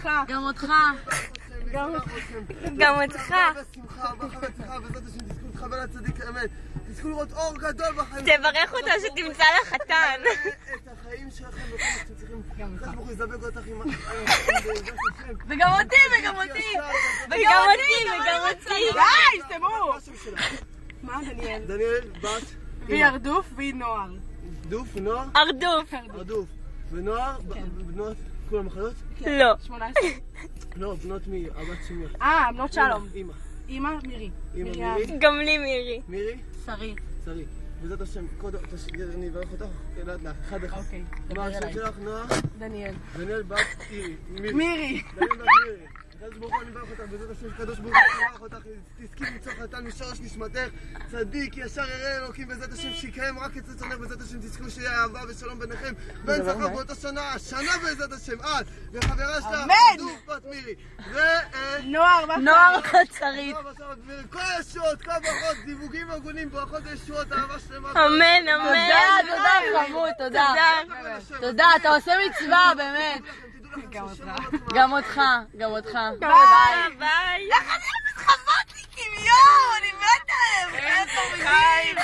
אותך. גם אותך. גם אותך. בשמחה, ברכה וצלחה, בעזרת השם תזכו להתחבר לצדיק האמת. תזכו לראות אור גדול בחיים. תברך אותו שתמצא לחתן. את החיים שלכם וכל מה שאתם צריכים. הקדוש ברוך הוא יזבק אותך עם וגם אותי, וגם אותי. וגם אותי. די, סתמו. מה, דניאל? דניאל, בת. והיא ארדוף והיא נוער. דוף ונוער? ארדוף. ארדוף. ונוער? בנות כולם אחיות? לא. 18. לא, בנות מי? הבת של מי? בנות שלום. אמא. אמא מירי. אמא מירי? גם לי מירי. מירי? שרי. שרי. בעזרת השם, אני אברך אותך, לאט לאט, אחד אחד. אוקיי. מה השם שלך, נועה? דניאל. דניאל בת אירי. מירי. דניאל בת מירי. הקדוש ברוך הוא אני מברך אותך, בעזרת השם הקדוש ברוך הוא יברך אותך, תזכי למצוא חתן משורש נשמתך, צדיק, ישר ירא אלוקים, בעזרת השם שיקיים רק את רצונך, בעזרת השם תזכו שיהיה אהבה ושלום ביניכם, והנצחה באותה שנה בעזרת השם, את וחברה שלך, דוף בת מירי, נוער בת שרית. כל הישועות, כל הברכות, דיווגים הגונים, ברכות וישועות, אהבה שלמה. אמן, אמן. תודה, חמוד, תודה. תודה, אתה עושה מצווה, באמת. גם אותך, גם אותך. ביי. ביי. איך אני אוהבת חמודניקים, יואו, אני מתה עליהם. איפה מגיעים?